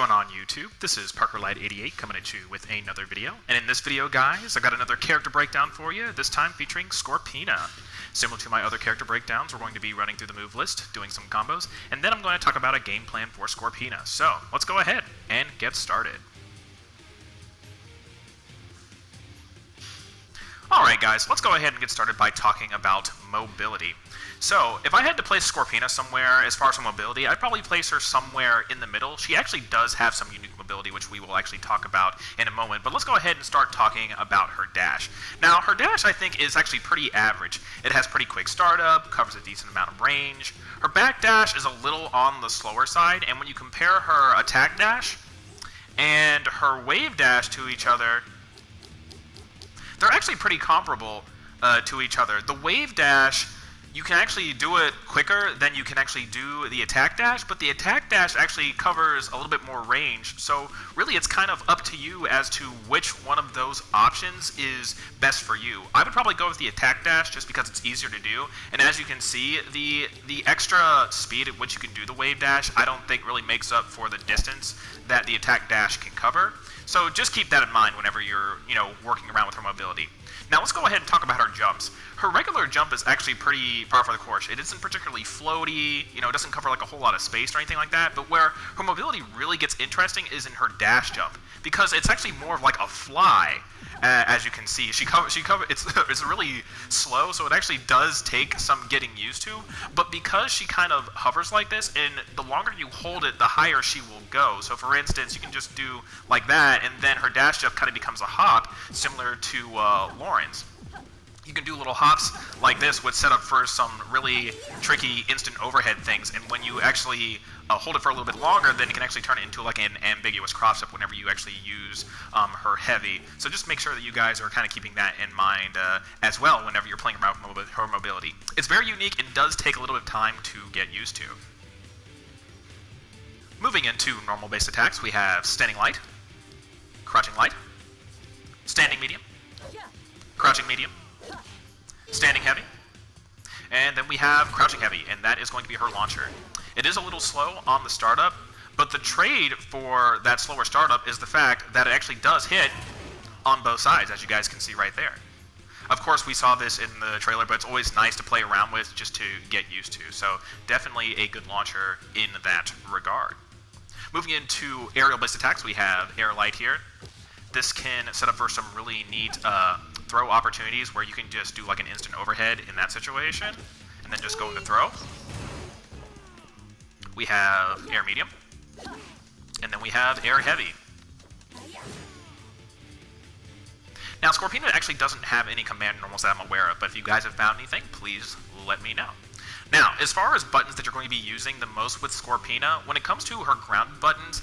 going on YouTube? This is ParkerLight88 coming at you with another video. And in this video, guys, I got another character breakdown for you, this time featuring Scorpina. Similar to my other character breakdowns, we're going to be running through the move list, doing some combos, and then I'm going to talk about a game plan for Scorpina. So, let's go ahead and get started. Alright guys, let's go ahead and get started by talking about mobility. So, if I had to place Scorpina somewhere as far as her mobility, I'd probably place her somewhere in the middle. She actually does have some unique mobility, which we will actually talk about in a moment, but let's go ahead and start talking about her dash. Now, her dash, I think, is actually pretty average. It has pretty quick startup, covers a decent amount of range. Her back dash is a little on the slower side, and when you compare her attack dash and her wave dash to each other, they're actually pretty comparable to each other. The wave dash, you can actually do it quicker than you can actually do the attack dash, but the attack dash actually covers a little bit more range, so really it's kind of up to you as to which one of those options is best for you. I would probably go with the attack dash just because it's easier to do, and as you can see, the extra speed at which you can do the wave dash I don't think really makes up for the distance that the attack dash can cover. So just keep that in mind whenever you're, working around with her mobility. Now let's go ahead and talk about her jumps. Her regular jump is actually pretty par for the course. It isn't particularly floaty, it doesn't cover like a whole lot of space or anything like that, but where her mobility really gets interesting is in her dash jump, because it's actually more of like a fly, as you can see. It's really slow, so it actually does take some getting used to, but because she kind of hovers like this, and the longer you hold it, the higher she will go. So for instance, you can just do like that, and then her dash jump kind of becomes a hop, similar to Lauren's. You can do little hops like this, which set up for some really tricky instant overhead things, and when you actually hold it for a little bit longer, then you can actually turn it into like an ambiguous cross up whenever you actually use her heavy. So just make sure that you guys are kind of keeping that in mind as well whenever you're playing around with her mobility. It's very unique and does take a little bit of time to get used to. Moving into normal base attacks, we have standing light, crouching light, standing medium, crouching medium, standing heavy, and then we have crouching heavy, and that is going to be her launcher. It is a little slow on the startup, but the trade for that slower startup is the fact that it actually does hit on both sides, as you guys can see right there. Of course, we saw this in the trailer, but it's always nice to play around with just to get used to, so definitely a good launcher in that regard. Moving into aerial based attacks, we have air light here. This can set up for some really neat throw opportunities where you can just do like an instant overhead in that situation, and then just go into throw. We have air medium, and then we have air heavy. Now, Scorpina actually doesn't have any command normals that I'm aware of, but if you guys have found anything, please let me know. Now, as far as buttons that you're going to be using the most with Scorpina, when it comes to her grounded buttons,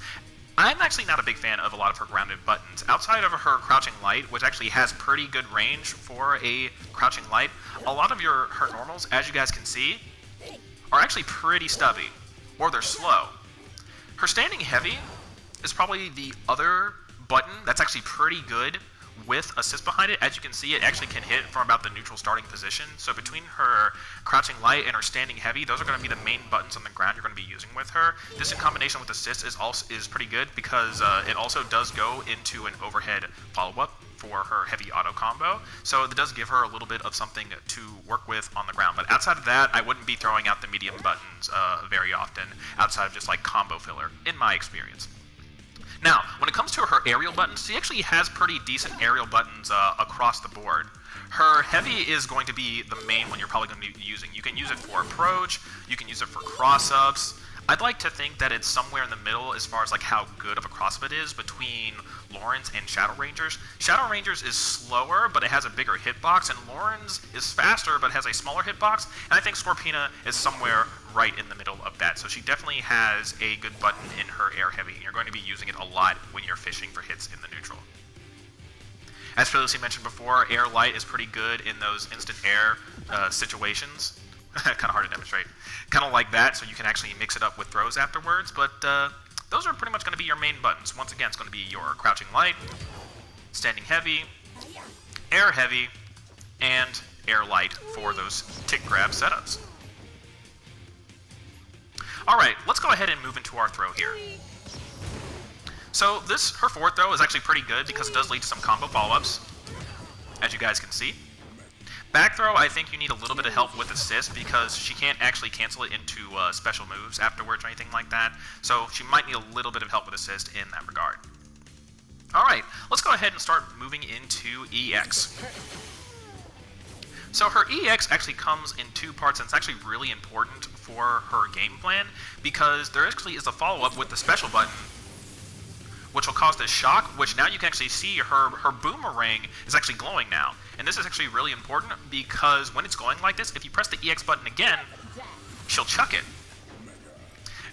I'm actually not a big fan of a lot of her grounded buttons. Outside of her crouching light, which actually has pretty good range for a crouching light, a lot of her normals, as you guys can see, are actually pretty stubby, or they're slow. Her standing heavy is probably the other button that's actually pretty good with assist behind it. As you can see, it actually can hit from about the neutral starting position. So between her crouching light and her standing heavy, those are going to be the main buttons on the ground you're going to be using with her. This in combination with assist is pretty good because it also does go into an overhead follow-up for her heavy auto combo. So it does give her a little bit of something to work with on the ground. But outside of that, I wouldn't be throwing out the medium buttons very often, outside of just like combo filler, in my experience. Now, when it comes to her aerial buttons, she actually has pretty decent aerial buttons across the board. Her heavy is going to be the main one you're probably going to be using. You can use it for approach, you can use it for cross-ups. I'd like to think that it's somewhere in the middle as far as like how good of a cross-up it is between Lauren's and Shadow Rangers. Shadow Rangers is slower, but it has a bigger hitbox, and Lauren's is faster, but has a smaller hitbox, and I think Scorpina is somewhere right in the middle of that. So she definitely has a good button in her air heavy, and you're going to be using it a lot when you're fishing for hits in the neutral. As Felicity mentioned before, air light is pretty good in those instant air situations. Kind of hard to demonstrate. Kind of like that, so you can actually mix it up with throws afterwards, but those are pretty much going to be your main buttons. Once again, it's going to be your crouching light, standing heavy, air heavy, and air light for those tick grab setups. Alright, let's go ahead and move into our throw here. So her forward throw is actually pretty good because it does lead to some combo follow-ups, as you guys can see. Back throw, I think you need a little bit of help with assist because she can't actually cancel it into special moves afterwards or anything like that. So she might need a little bit of help with assist in that regard. Alright, let's go ahead and start moving into EX. So her EX actually comes in two parts, and it's actually really important for her game plan because there actually is a follow-up with the special button, which will cause this shock, which now you can actually see her boomerang is actually glowing now. And this is actually really important because when it's going like this, if you press the EX button again, she'll chuck it.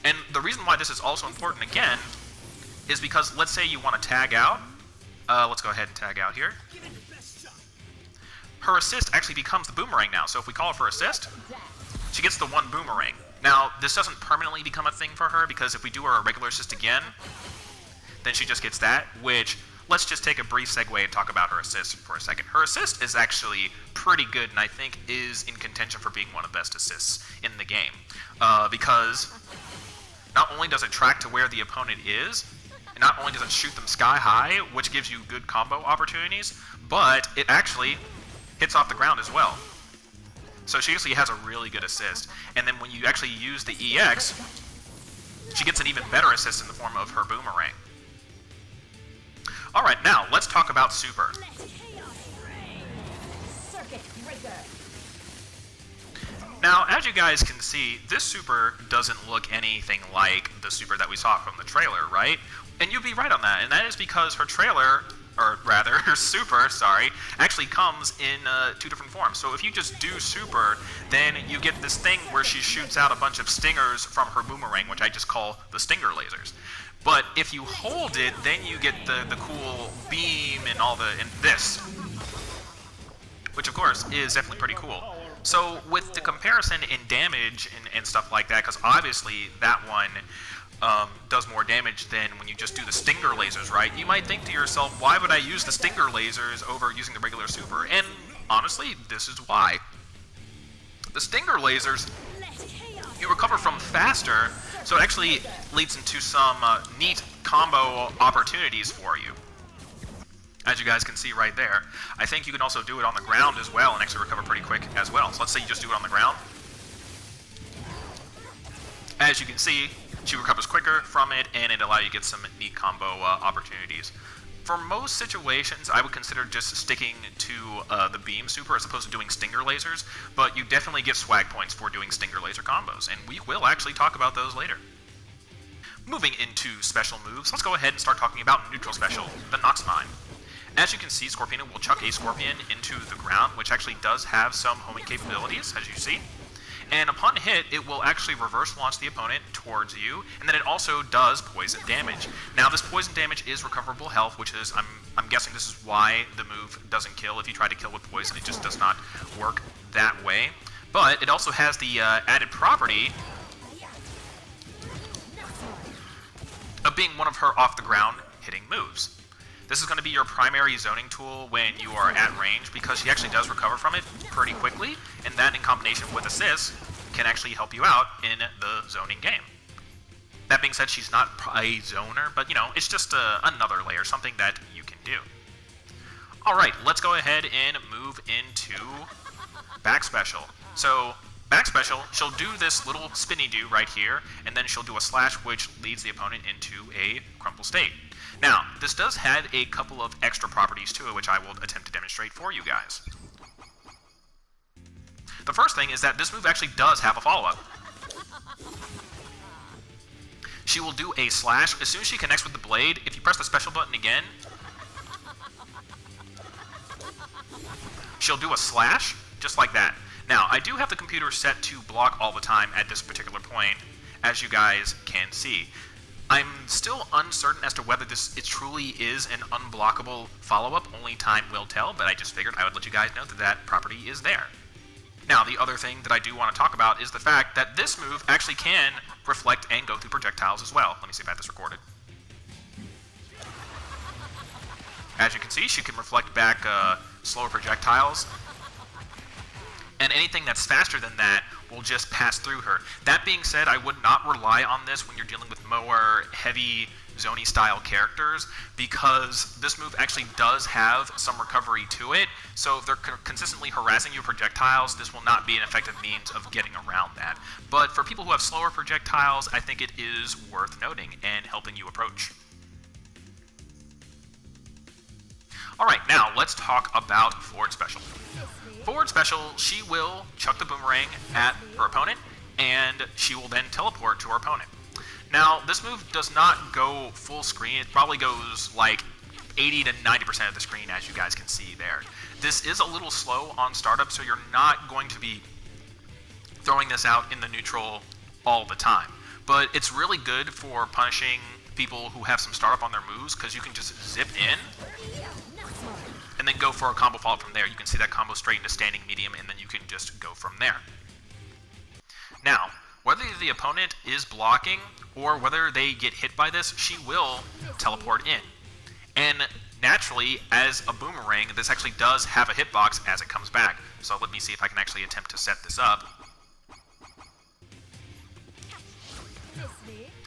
And the reason why this is also important again is because let's say you want to tag out. Let's go ahead and tag out here. Her assist actually becomes the boomerang now. So if we call it for assist, she gets the one boomerang. Now, this doesn't permanently become a thing for her because if we do her regular assist again, then she just gets that, which, let's just take a brief segue and talk about her assist for a second. Her assist is actually pretty good, and I think is in contention for being one of the best assists in the game. Because not only does it track to where the opponent is, and not only does it shoot them sky high, which gives you good combo opportunities, but it actually hits off the ground as well. So she actually has a really good assist. And then when you actually use the EX, she gets an even better assist in the form of her boomerang. Alright, now, let's talk about Super. Now, as you guys can see, this Super doesn't look anything like the Super that we saw from the trailer, right? And you'd be right on that, and that is because her trailer, or rather, her Super, sorry, actually comes in two different forms. So if you just do Super, then you get this thing where she shoots out a bunch of stingers from her boomerang, which I just call the stinger lasers. But if you hold it, then you get the cool beam and and this, which of course is definitely pretty cool. So with the comparison in damage and stuff like that, because obviously that one does more damage than when you just do the stinger lasers, right? You might think to yourself, why would I use the stinger lasers over using the regular Super? And honestly, this is why. The stinger lasers, you recover from faster, so it actually leads into some neat combo opportunities for you, as you guys can see right there. I think you can also do it on the ground as well and actually recover pretty quick as well. So let's say you just do it on the ground. As you can see, she recovers quicker from it, and it allows you to get some neat combo opportunities. For most situations, I would consider just sticking to the beam Super as opposed to doing stinger lasers, but you definitely get swag points for doing stinger laser combos, and we will actually talk about those later. Moving into special moves, let's go ahead and start talking about neutral special, the Nox Mine. As you can see, Scorpina will chuck a Scorpion into the ground, which actually does have some homing capabilities, as you see. And upon hit, it will actually reverse launch the opponent towards you, and then it also does poison damage. Now, this poison damage is recoverable health, which is, I'm guessing this is why the move doesn't kill. If you try to kill with poison, it just does not work that way. But it also has the added property of being one of her off-the-ground hitting moves. This is going to be your primary zoning tool when you are at range because she actually does recover from it pretty quickly, and that in combination with assists can actually help you out in the zoning game. That being said, she's not a zoner, but it's just another layer, something that you can do. Alright, let's go ahead and move into back special. So, back special, she'll do this little spinny do right here, and then she'll do a slash which leads the opponent into a crumple state. Now, this does have a couple of extra properties to it, which I will attempt to demonstrate for you guys. The first thing is that this move actually does have a follow-up. She will do a slash. As soon as she connects with the blade, if you press the special button again, she'll do a slash, just like that. Now, I do have the computer set to block all the time at this particular point, as you guys can see. I'm still uncertain as to whether it truly is an unblockable follow-up. Only time will tell, but I just figured I would let you guys know that that property is there. Now, the other thing that I do want to talk about is the fact that this move actually can reflect and go through projectiles as well. Let me see if I have this recorded. As you can see, she can reflect back slower projectiles, and anything that's faster than that will just pass through her. That being said, I would not rely on this when you're dealing with more heavy Zoni style characters, because this move actually does have some recovery to it. So if they're consistently harassing you with projectiles, this will not be an effective means of getting around that. But for people who have slower projectiles, I think it is worth noting and helping you approach. Alright, now let's talk about forward special. Forward special, she will chuck the boomerang at her opponent, and she will then teleport to her opponent. Now, this move does not go full screen. It probably goes like 80 to 90% of the screen, as you guys can see there. This is a little slow on startup, so you're not going to be throwing this out in the neutral all the time. But it's really good for punishing people who have some startup on their moves, because you can just zip in and then go for a combo follow-up from there. You can see that combo straight into standing medium, and then you can just go from there. Now, whether the opponent is blocking or whether they get hit by this, she will teleport in. And naturally, as a boomerang, this actually does have a hitbox as it comes back. So let me see if I can actually attempt to set this up.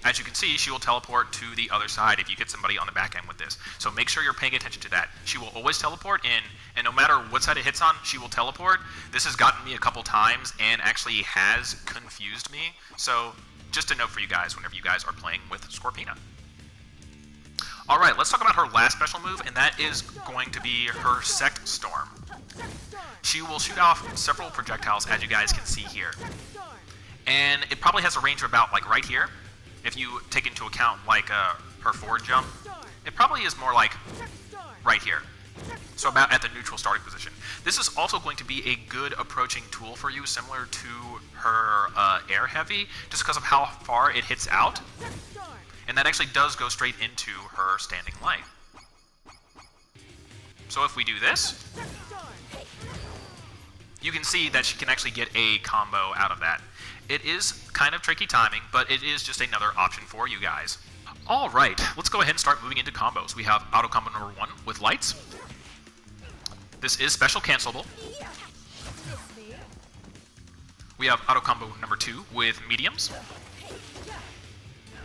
As you can see, she will teleport to the other side if you hit somebody on the back end with this. So make sure you're paying attention to that. She will always teleport in, and no matter what side it hits on, she will teleport. This has gotten me a couple times and actually has confused me. So just a note for you guys whenever you guys are playing with Scorpina. Alright, let's talk about her last special move, and that is going to be her Sect Storm. She will shoot off several projectiles, as you guys can see here. And it probably has a range of about like right here. If you take into account like her forward jump, it probably is more like right here. So about at the neutral starting position. This is also going to be a good approaching tool for you, similar to her air heavy, just because of how far it hits out. And that actually does go straight into her standing light. So if we do this, you can see that she can actually get a combo out of that. It is kind of tricky timing, but it is just another option for you guys. Alright, let's go ahead and start moving into combos. We have auto combo number 1 with lights. This is special cancelable. We have auto combo number 2 with mediums.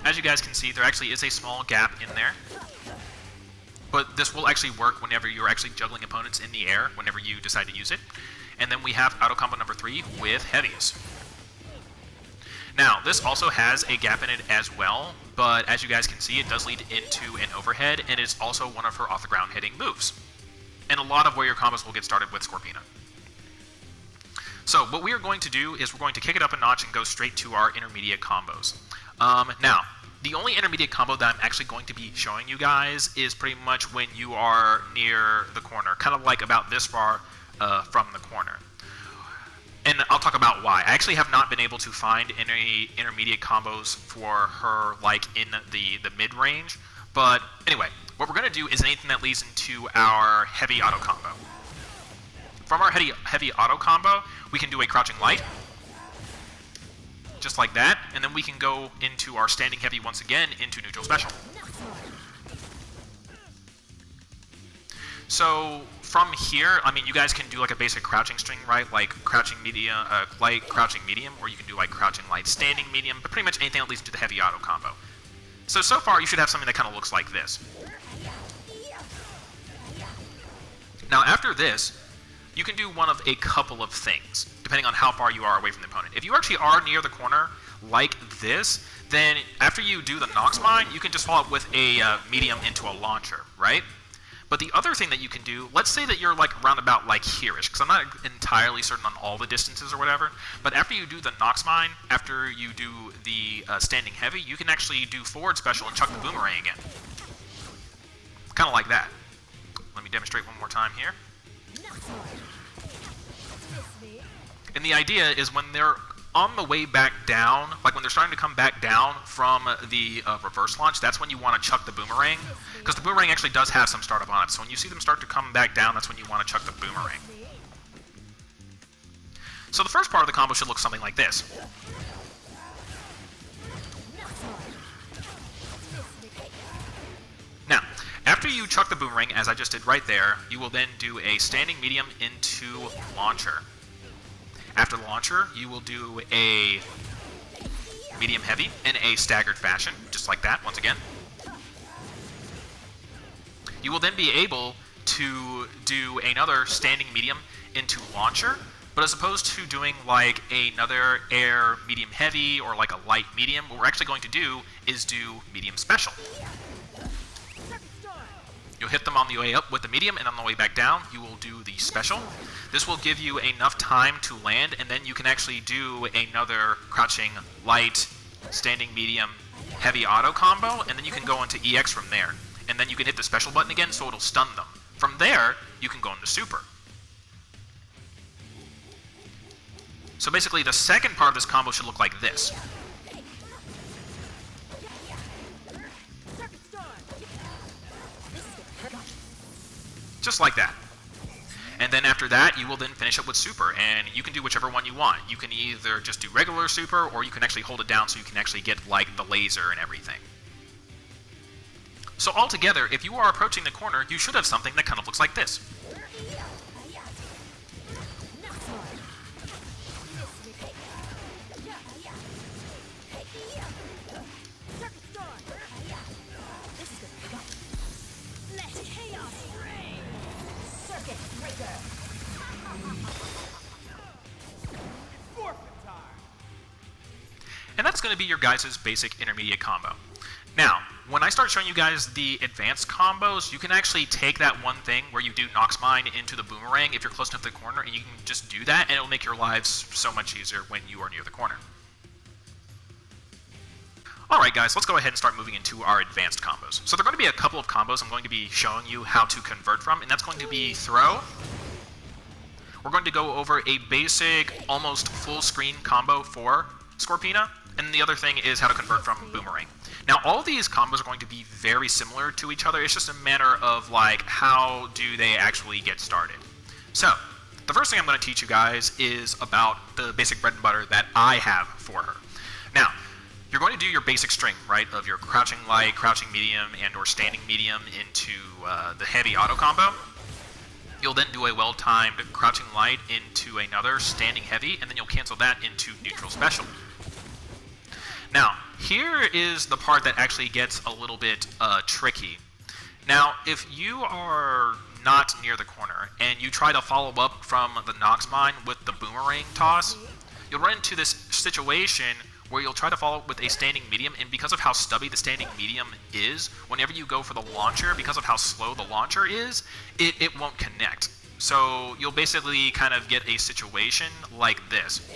As you guys can see, there actually is a small gap in there. But this will actually work whenever you're actually juggling opponents in the air, whenever you decide to use it. And then we have auto combo number 3 with heavies. Now, this also has a gap in it as well, but as you guys can see, it does lead into an overhead, and it's also one of her off-the-ground hitting moves. And a lot of warrior combos will get started with Scorpina. So, what we are going to do is we're going to kick it up a notch and go straight to our intermediate combos. Now, the only intermediate combo that I'm actually going to be showing you guys is pretty much when you are near the corner, kind of like about this far from the corner. And I'll talk about why. I actually have not been able to find any intermediate combos for her, like, in the mid-range. But anyway, what we're going to do is anything that leads into our heavy auto combo. From our heavy auto combo, we can do a crouching light, just like that, and then we can go into our standing heavy once again into neutral special. So from here, I mean, you guys can do like a basic crouching string, right? Like crouching medium, light, crouching medium, or you can do like crouching light, standing medium, but pretty much anything that leads to the heavy auto combo. So far you should have something that kind of looks like this. Now after this, you can do one of a couple of things, depending on how far you are away from the opponent. If you actually are near the corner, like this, then after you do the Nox Mine, you can just follow up with a medium into a launcher, right? But the other thing that you can do, let's say that you're like around about like here-ish, because I'm not entirely certain on all the distances or whatever, but after you do the Nox Mine, after you do the standing heavy, you can actually do forward special and chuck the boomerang again. Kind of like that. Let me demonstrate one more time here. And the idea is when they're on the way back down, like when they're starting to come back down from the reverse launch, that's when you want to chuck the boomerang, because the boomerang actually does have some startup on it. So when you see them start to come back down, that's when you want to chuck the boomerang. So the first part of the combo should look something like this. Now, after you chuck the boomerang, as I just did right there, you will then do a standing medium into launcher. After the launcher, you will do a medium heavy in a staggered fashion, just like that, once again. you will then be able to do another standing medium into launcher, but as opposed to doing like another air medium heavy or like a light medium, what we're actually going to do is do medium special. You'll hit them on the way up with the medium, and on the way back down, you will do the special. This will give you enough time to land, and then you can actually do another crouching light, standing medium, heavy auto combo, and then you can go into EX from there. And then you can hit the special button again, so it'll stun them. From there, you can go into super. So basically, the second part of this combo should look like this. Just like that. And then after that, you will then finish up with super, and you can do whichever one you want. You can either just do regular super, or you can actually hold it down so you can actually get like the laser and everything. So altogether, if you are approaching the corner, you should have something that kind of looks like this. And that's going to be your guys' basic intermediate combo. Now, when I start showing you guys the advanced combos, you can actually take that one thing where you do Nox Mine into the boomerang if you're close enough to the corner, and you can just do that, and it'll make your lives so much easier when you are near the corner. Alright guys, let's go ahead and start moving into our advanced combos. So there are going to be a couple of combos I'm going to be showing you how to convert from, and that's going to be throw. We're going to go over a basic, almost full screen combo for Scorpina, and the other thing is how to convert from boomerang. Now, all these combos are going to be very similar to each other. It's just a matter of, like, how do they actually get started. So, the first thing I'm going to teach you guys is about the basic bread and butter that I have for her. Now, you're going to do your basic string, right, of your crouching light, crouching medium, and or standing medium into the heavy auto combo. You'll then do a well-timed crouching light into another standing heavy, and then you'll cancel that into neutral special. Now, here is the part that actually gets a little bit tricky. Now, if you are not near the corner and you try to follow up from the Nox Mine with the boomerang toss, you'll run into this situation where you'll try to follow up with a standing medium, and because of how stubby the standing medium is, whenever you go for the launcher, because of how slow the launcher is, it won't connect. So you'll basically kind of get a situation like this.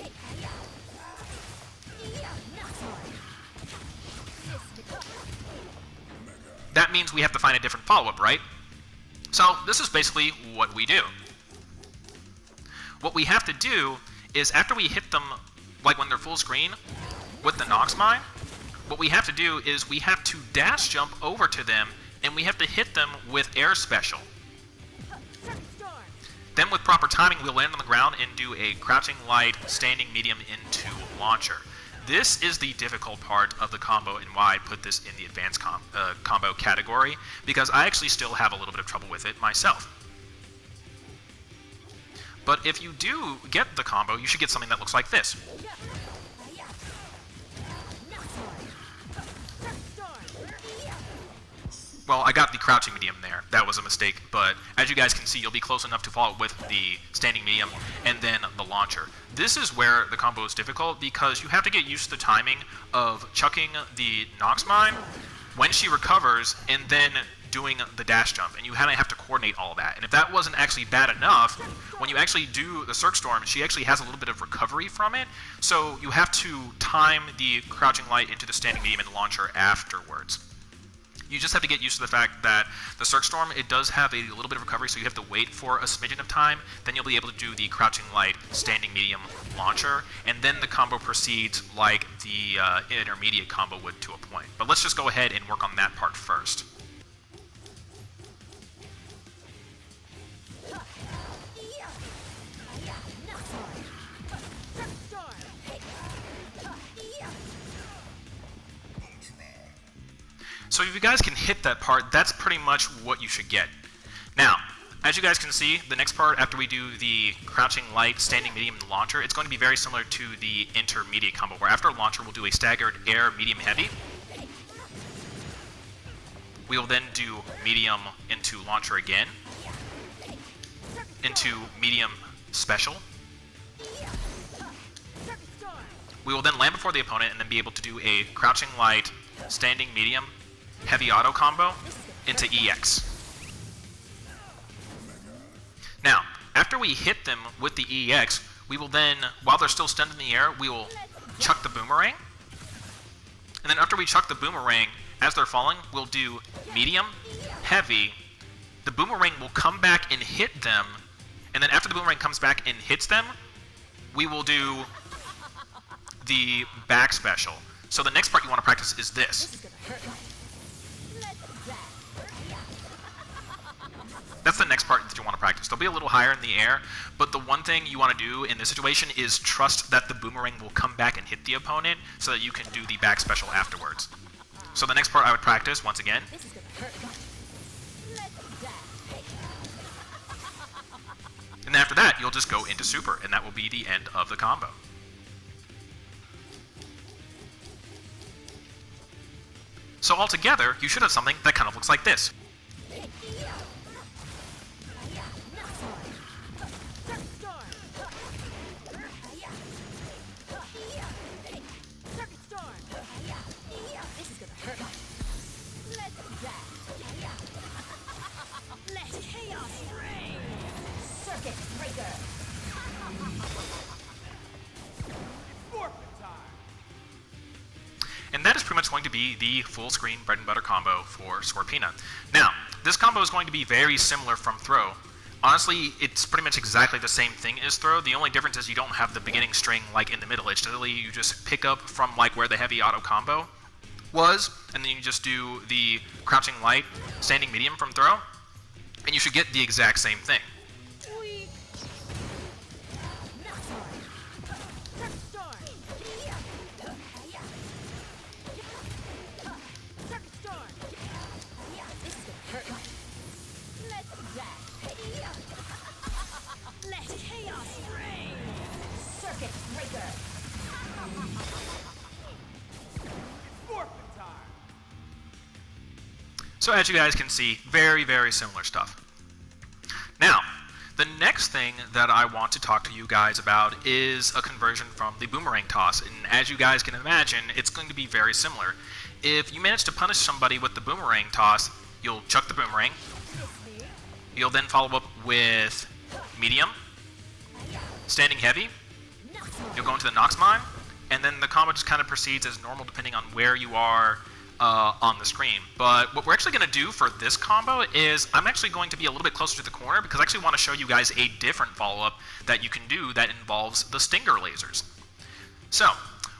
That means we have to find a different follow-up, right? So this is basically what we do. What we have to do is after we hit them, like when they're full screen, with the Nox Mine, what we have to do is we have to dash jump over to them, and we have to hit them with air special. Then with proper timing, we'll land on the ground and do a crouching light, standing medium into launcher. This is the difficult part of the combo and why I put this in the advanced combo category, because I actually still have a little bit of trouble with it myself. But if you do get the combo, you should get something that looks like this. Well, I got the crouching medium there. That was a mistake, but as you guys can see, you'll be close enough to follow with the standing medium and then the launcher. This is where the combo is difficult because you have to get used to the timing of chucking the Nox Mine when she recovers and then doing the dash jump, and you kind of have to coordinate all of that. And if that wasn't actually bad enough, when you actually do the Cirque Storm, she actually has a little bit of recovery from it, so you have to time the crouching light into the standing medium and launcher afterwards. You just have to get used to the fact that the Cirque Storm, it does have a little bit of recovery, so you have to wait for a smidgen of time. Then you'll be able to do the crouching light, standing medium, launcher, and then the combo proceeds like the intermediate combo would to a point. But let's just go ahead and work on that part first. So if you guys can hit that part, that's pretty much what you should get. Now, as you guys can see, the next part after we do the crouching light, standing medium, and launcher, it's going to be very similar to the intermediate combo, where after launcher we'll do a staggered air, medium, heavy. We will then do medium into launcher again, into medium special. We will then land before the opponent and then be able to do a crouching light, standing medium, heavy auto combo into EX. Now, after we hit them with the EX, we will then, while they're still stunned in the air, we will chuck the boomerang. And then after we chuck the boomerang, as they're falling, we'll do medium, heavy. The boomerang will come back and hit them. And then after the boomerang comes back and hits them, we will do the back special. So the next part you want to practice is this. That's the next part that you want to practice. They'll be a little higher in the air, but the one thing you want to do in this situation is trust that the boomerang will come back and hit the opponent so that you can do the back special afterwards. So the next part I would practice, once again, and after that, you'll just go into super, and that will be the end of the combo. So altogether, you should have something that kind of looks like this. And that is pretty much going to be the full screen bread and butter combo for Scorpina. Now, this combo is going to be very similar from throw. Honestly, it's pretty much exactly the same thing as throw. The only difference is you don't have the beginning string like in the middle. It's literally you just pick up from like where the heavy auto combo was, and then you just do the crouching light, standing medium from throw, and you should get the exact same thing. So as you guys can see, very, very similar stuff. Now, the next thing that I want to talk to you guys about is a conversion from the boomerang toss. And as you guys can imagine, it's going to be very similar. If you manage to punish somebody with the boomerang toss, you'll chuck the boomerang. You'll then follow up with medium, standing heavy. You'll go into the Nox Mine, and then the combo just kind of proceeds as normal depending on where you are on the screen. But what we're actually going to do for this combo is I'm actually going to be a little bit closer to the corner because I actually want to show you guys a different follow-up that you can do that involves the stinger lasers. So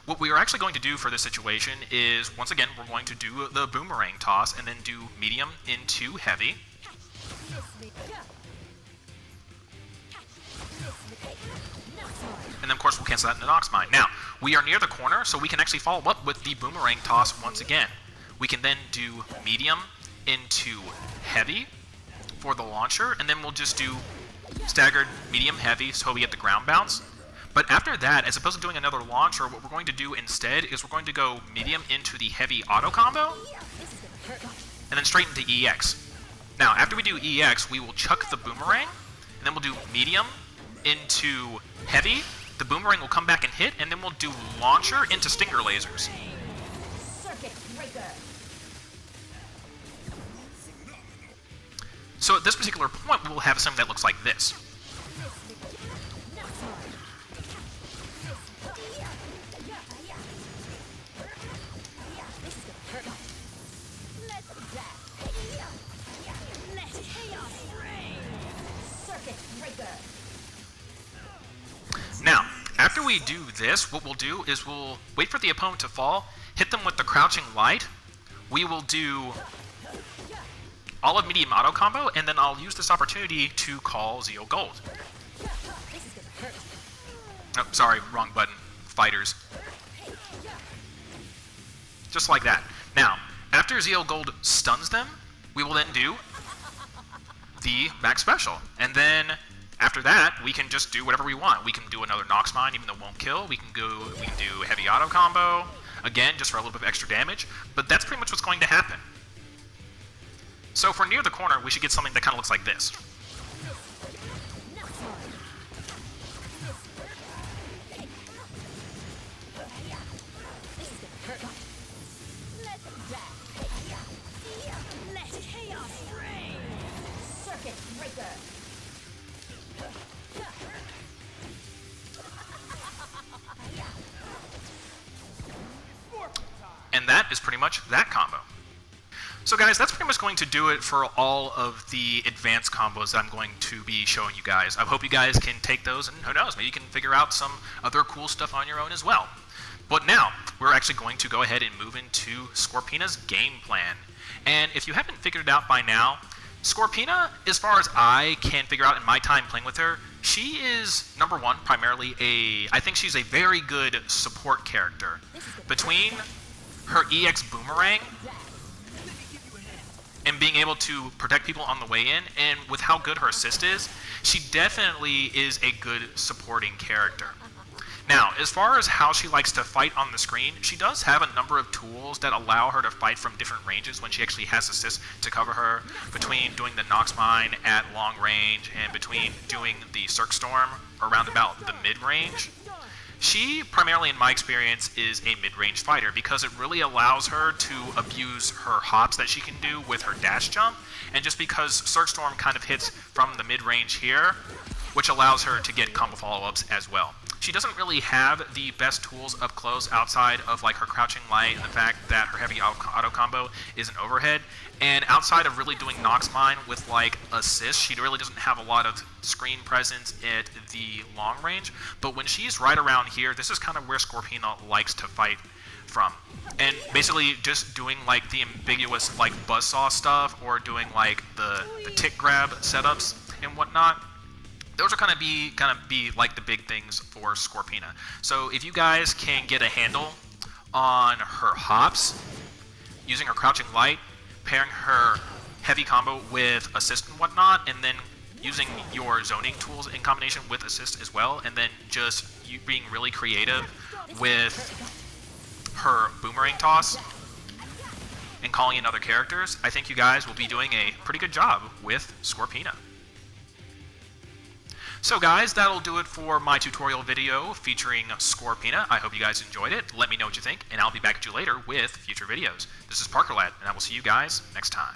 what we are actually going to do for this situation is, once again, we're going to do the boomerang toss and then do medium into heavy. And then, of course, we'll cancel that in the Nox Mine. Now, we are near the corner, so we can actually follow up with the boomerang toss once again. We can then do medium into heavy for the launcher, and then we'll just do staggered medium heavy so we get the ground bounce. But after that, as opposed to doing another launcher, what we're going to do instead is we're going to go medium into the heavy auto combo, and then straight into EX. Now, after we do EX, we will chuck the boomerang, and then we'll do medium into heavy. The boomerang will come back and hit, and then we'll do launcher into stinger lasers. So at this particular point, we will have something that looks like this. Now, after we do this, what we'll do is we'll wait for the opponent to fall, hit them with the crouching light. We will do all of medium auto combo, and then I'll use this opportunity to call Zeal Gold. Oh, sorry, wrong button. Fighters. Just like that. Now, after Zeal Gold stuns them, we will then do the back special. And then after that, we can just do whatever we want. We can do another Nox Mine, even though it won't kill. We can do heavy auto combo, again, just for a little bit of extra damage. But that's pretty much what's going to happen. So if we're near the corner, we should get something that kind of looks like this. And that is pretty much that combo. So guys, that's pretty much going to do it for all of the advanced combos that I'm going to be showing you guys. I hope you guys can take those and who knows, maybe you can figure out some other cool stuff on your own as well. But now, we're actually going to go ahead and move into Scorpina's game plan. And if you haven't figured it out by now, Scorpina, as far as I can figure out in my time playing with her, she is, number one, primarily I think she's a very good support character. Between her EX Boomerang and being able to protect people on the way in, and with how good her assist is, she definitely is a good supporting character. Now, as far as how she likes to fight on the screen, she does have a number of tools that allow her to fight from different ranges when she actually has assists to cover her, between doing the Nox Mine at long range and between doing the Cirque Storm around about the mid-range. She, primarily in my experience, is a mid-range fighter because it really allows her to abuse her hops that she can do with her dash jump, and just because Cirque Storm kind of hits from the mid-range here, which allows her to get combo follow-ups as well. She doesn't really have the best tools up close outside of like her crouching light and the fact that her heavy auto combo is an overhead. And outside of really doing Nox Mine with like assist, she really doesn't have a lot of screen presence at the long range. But when she's right around here, this is kind of where Scorpina likes to fight from. And basically just doing like the ambiguous like buzzsaw stuff or doing like the tick grab setups and whatnot. Those are kind of be like the big things for Scorpina. So if you guys can get a handle on her hops, using her crouching light, pairing her heavy combo with assist and whatnot, and then using your zoning tools in combination with assist as well, and then just you being really creative with her boomerang toss and calling in other characters, I think you guys will be doing a pretty good job with Scorpina. So guys, that'll do it for my tutorial video featuring Scorpina. I hope you guys enjoyed it. Let me know what you think, and I'll be back at you later with future videos. This is Parker Lad, and I will see you guys next time.